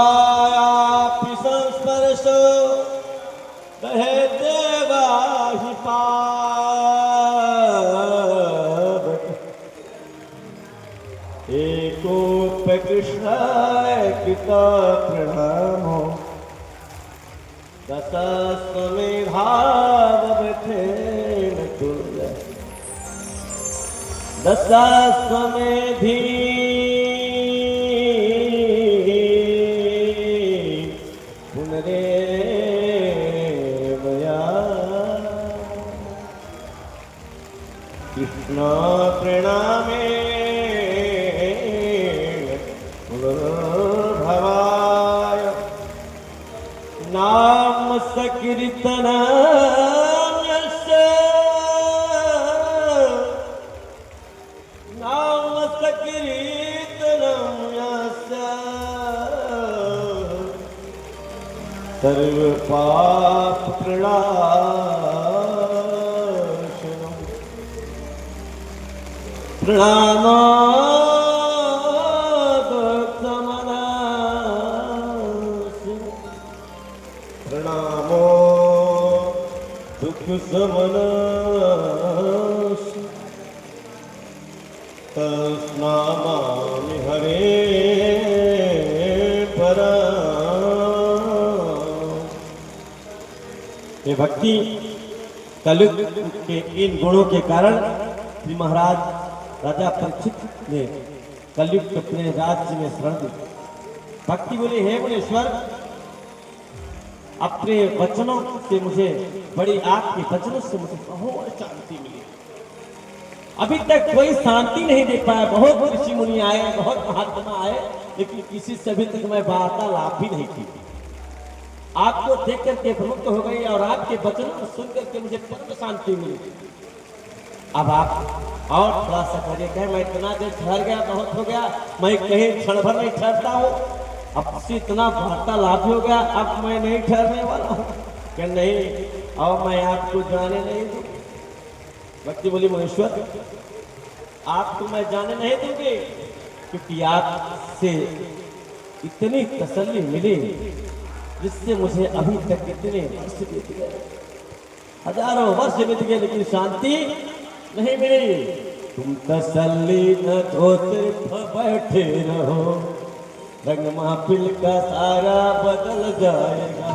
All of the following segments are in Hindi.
अनिच्छायापि संस्पर्श कहे देवाहि पावक एकोप कृष्णाय कृता प्रणामो दशस्वमेधावबथेन तुल्य दशस्वमेधी पुनरेवया कृष्ण प्रणामे पुनर्भवाय नाम सकीर्तनस्य नाम सकीर्तनस्य सर्व पाप प्रणाशनम् प्रणामो दुख समनासि तस्नामामि हरे परा। ये भक्ति कलयुग के इन गुणों के कारण श्री महाराज राजा परीक्षित ने कलयुग अपने राज्य में शरण दी। भक्ति बोले, हे मुनीश्वर, अपने वचनों से मुझे बड़ी आपके वचनों से मुझे बहुत शांति मिली। अभी तक कोई शांति नहीं दे पाया। बहुत ऋषि मुनि आए, बहुत महात्मा आए, लेकिन किसी से अभी तक मैं वार्तालाप भी नहीं की। आपको देख करके प्रमुख हो गई और आपके वचनों को सुन करके मुझे परम शांति मिली। अब आप और थोड़ा सा करिए। कहे मैं इतना देर ठहर गया, बहुत हो गया, मैं कहीं क्षण भर नहीं ठहरता हूँ। अब से इतना वार्तालाप हो गया, अब मैं नहीं ठहरने वाला हूँ। क्या नहीं, और मैं आपको जाने नहीं दूँ। भक्ति बोली, महेश्वर, आपको मैं जाने नहीं दूंगी, क्योंकि आपसे इतनी तसल्ली मिली जिससे मुझे अभी तक इतने वर्ष बीत गए, हजारों वर्ष बीत गए, लेकिन शांति नहीं मिली। तुम तसल्ली न दो, सिर्फ बैठे रहो, रंग महफिल का सारा बदल जाएगा।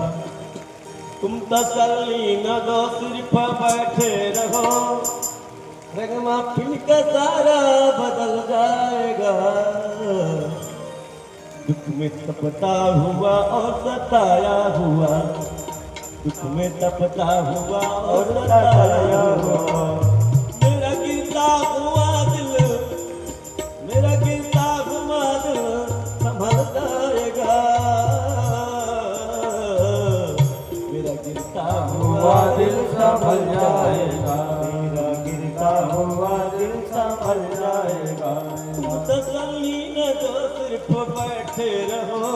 तुम तसल्ली न दो, सिर्फ बैठे रहो, रंग महफिल का सारा बदल जाएगा। दुख में तपता हुआ और सताया हुआ, दुख में तपता हुआ और सताया हुआ, मेरा गिरता हुआ दिल, मेरा गिरता हुआ दिल संभल जाएगा। मेरा गिरता हुआ दिल संभल जाएगा, मेरा गिरता हुआ दिल संभल जाएगा। तसल्ली न दो, सिर्फ बैठे रहो,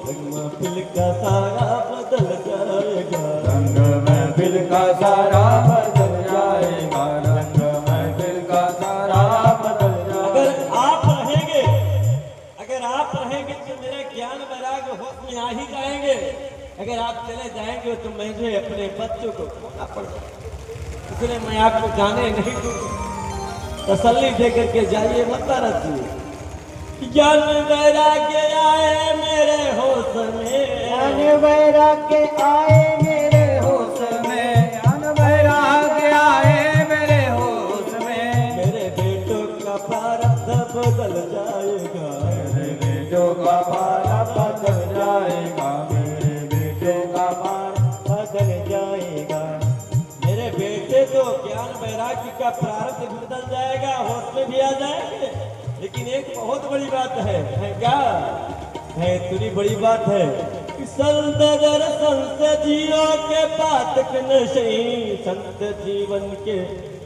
रंग महफिल का सारा बदल जाएगा। रंग महफिल का सारा बदल जाएगा, रंग महफिल का सारा बदल जाएगा। अगर आप रहेंगे, अगर आप रहेंगे तो मेरा ज्ञान वैराग्य होश में आ ही जाएंगे। अगर आप चले जाएंगे तो मुझे अपने बच्चों को खोना पड़ेगा, इसलिए मैं आपको जाने नहीं दूंगा। तसल्ली दे करके जाइए, मत रखिए। ज्ञान वैराग्य आए मेरे होश में, ज्ञान वैराग्य आए मेरे होश में, ज्ञान वैराग्य आए मेरे होश में। मेरे बेटों का प्रारब्ध बदल जाएगा, मेरे बेटों का प्रारब्ध बदल जाएगा, मेरे बेटों का प्रारब्ध बदल जाएगा। मेरे बेटे तो ज्ञान वैराग्य का प्रारब्ध बदल जाएगा, होश में भी आ जाएंगे। लेकिन एक बहुत बड़ी बात है क्या है? इतनी बड़ी बात है कि संत दर्शन से जियो के पातक नशे, संत जीवन के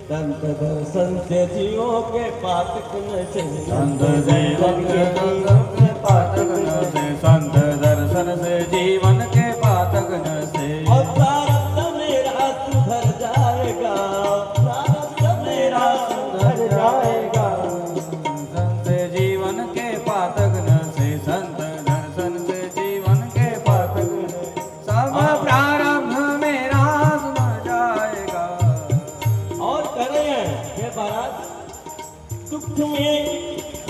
संत दर्शन से जियो के पातक नशे, संत जीवन के पातक नशे, संत दर्शन से जीवन के पातक नशे। और प्रारब्ध मेरा सुधर जाएगा, प्रारब्ध मेरा सुधर जाएगा।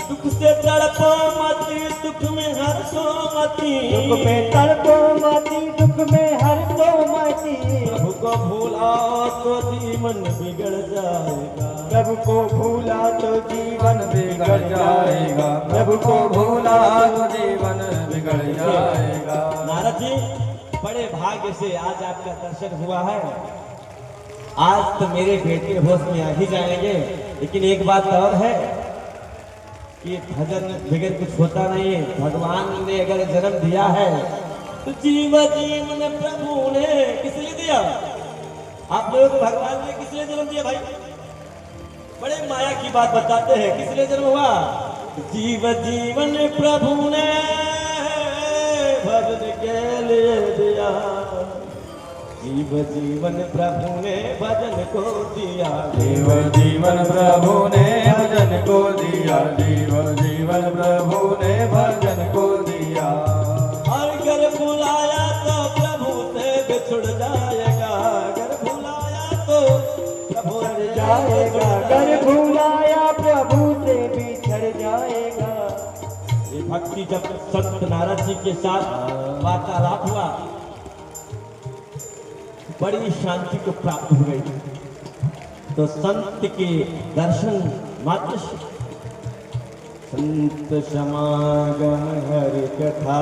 दुख से तड़पो मती, दुख में हर्षो मती। दुख में तड़पो मती, दुख में हर्षो मती। प्रभु को भूला तो जीवन बिगड़ जाएगा। प्रभु को भूला तो जीवन बिगड़ जाएगा। प्रभु को भूला तो जीवन बिगड़ जाएगा। नारद जी, बड़े भाग्य से आज आपका दर्शन हुआ है। आज तो मेरे बेटे होश में आ ही जाएंगे, लेकिन एक बात और है कि भजन बगैर कुछ होता नहीं है। भगवान ने अगर जन्म दिया है तो जीवन प्रभु ने किस लिए दिया? आप लोगों को भगवान ने किस लिए जन्म दिया भाई? बड़े माया की बात बताते हैं। किस लिए जन्म हुआ? जीवन प्रभु ने भजन के लिए दिया। जीवन प्रभु ने भजन को दिया। जीवन प्रभु ने भजन को दिया। जीवन प्रभु ने भजन को दिया। और अगर भुलाया तो प्रभु से बिछुड़ जाएगा। अगर भुलाया तो प्रभु से जाएगा। अगर भुलाया प्रभु से बिछड़ जाएगा। ये भक्ति जब संत नारद जी के साथ वार्तालाप हुआ, बड़ी शांति को प्राप्त हो गई। तो संत के दर्शन मात्र से संत समागम हरि कथा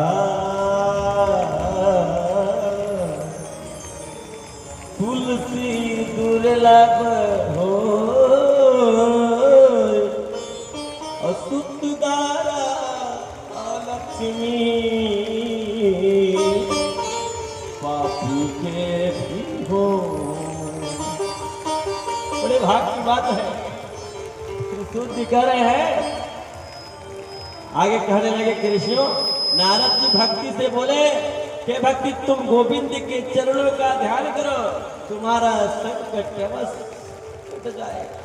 तुलसी दुर्लभ हो असुत दारा लक्ष्मी पापी के भी हो। बड़े भाग की बात है। त्रिशूल जी कह रहे हैं, आगे कहने लगे कि ऋषियों, नारद जी भक्ति से बोले कि भक्ति तुम गोविंद के चरणों का ध्यान करो, तुम्हारा संकट अवश्य मिट जाएगा।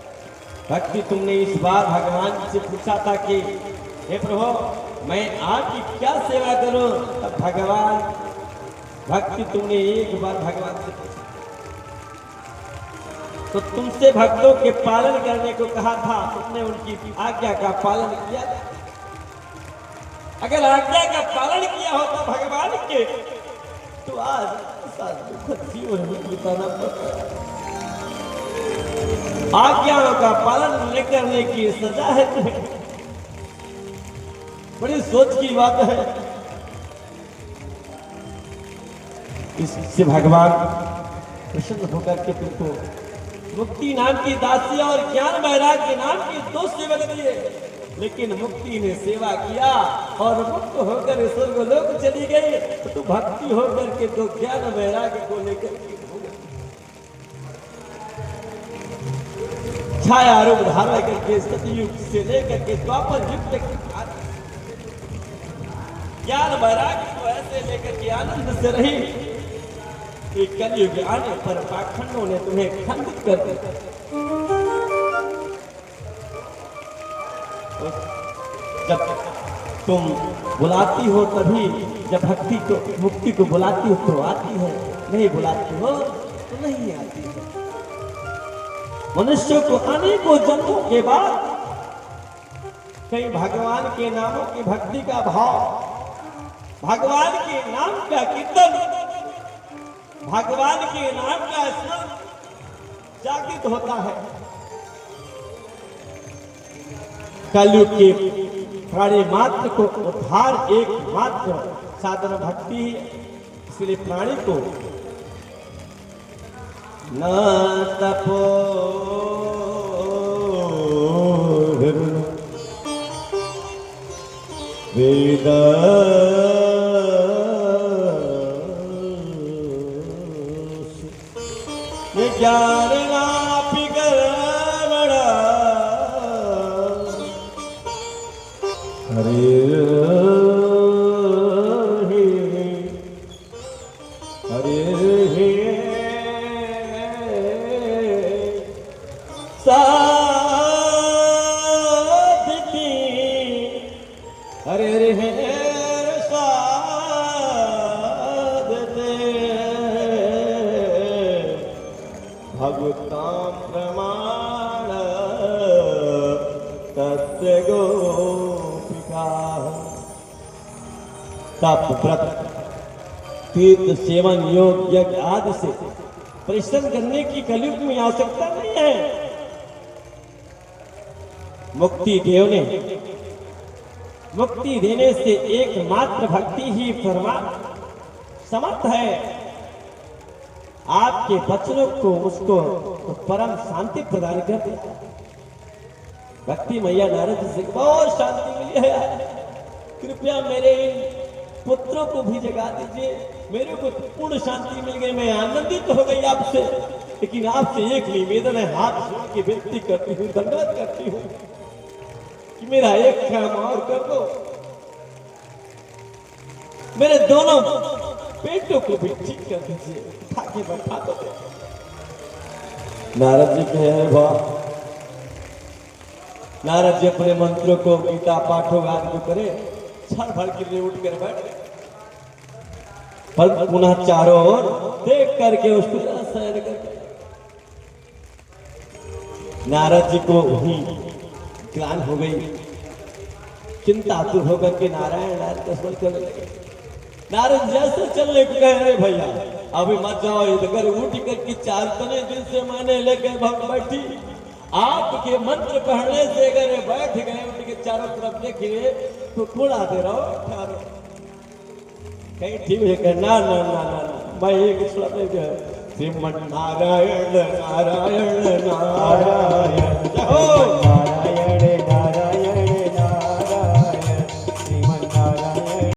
भक्ति तुमने इस बार भगवान से पूछा था कि हे प्रभु मैं आपकी क्या सेवा करूं? तब भगवान भक्ति तुमने एक बार भगवान से पूछा तो तुमसे भक्तों के पालन करने को कहा था, तुमने उनकी आज्ञा का पालन किया। अगर आज्ञा का पालन किया होता भगवान के तो आज ऐसा दुखद जीवन बिताना पड़ता। आज्ञाओं का पालन न करने की सजा है तुम्हें। बड़ी सोच की बात है। इससे भगवान प्रसन्न होकर के तुमको मुक्ति नाम की दासी और ज्ञान वैराग्य नाम की दो सेवक दिए। लेकिन मुक्ति ने सेवा किया और मुक्त होकर स्वर्गलोक चली गई, तो भक्ति होकर के तो ज्ञान वैराग्य को लेकर के छाया रूप धारण करके सतयुग से लेकर के द्वापर युग तक ज्ञान वैराग्य को ऐसे लेकर के आनंद से रही कि कलयुग आने पर पाखंडों ने तुम्हें खंडित कर दिया। तो जब तुम बुलाती हो तभी, जब भक्ति को मुक्ति को बुलाती हो तो आती है, नहीं बुलाती हो तो नहीं आती है। मनुष्य को अनेकों जन्मों के बाद कहीं भगवान के नामों की भक्ति का भाव, भगवान के नाम का कीर्तन, भगवान के नाम का स्मरण जागृत होता है। कलयुग के प्राणी मात्र को उद्धार एकमात्र साधन भक्ति है। इसलिए प्राणी को न तपो वेद ज्ञान नापि कर्मणा हरे हरे साधिकी हरे हरे भगवतां प्रमाण तस्य गोपिका तप व्रत तीर्थ सेवन योग यज्ञ आदि से परिश्रम करने की कलयुग में आवश्यकता नहीं है। मुक्ति देवने मुक्ति देने से एकमात्र भक्ति ही परमात्मा समर्थ है। आपके वचनों को मुझको तो परम शांति प्रदान कर दिया। भक्ति मैया नारद जी से बहुत शांति मिली है। कृपया मेरे पुत्रों को भी जगा दीजिए। मेरे को पूर्ण शांति मिल गई, मैं आनंदित हो गई आपसे। लेकिन आपसे एक निवेदन है, हाथ जोड़ के विनती करती हूँ, धन्यवाद करती हूँ कि मेरा एक काम और कर दो। मेरे दोनों पेटों को भी ठीक कर दीजिए, खाके बैठा दो। नारद जी कहे वाह। नारद जी अपने मंत्रों को गीता पाठों आदि को करे, क्षण भर के लिए उठ कर बैठ गए। पर पुनः चारों ओर देख करके उसको शयन करके नारद जी को ही ज्ञान हो गई। चिंतातुर होकर के नारायण नारायण का स्मरण करने लगे। नारद जैसे चलने को कह रहे भैया अभी मत जाओ, इधर उठ करके चार तने दिन से मैंने लेकर भग बैठी। आपके मंत्र पढ़ने से अगर बैठ गए उठ के चारों तरफ देखिए तो थोड़ा देर और कहीं ठीक है। ना ना ना ना मैं एक श्रीमन नारायण नारायण नारायण नारायण नारायण नारायण श्रीमन नारायण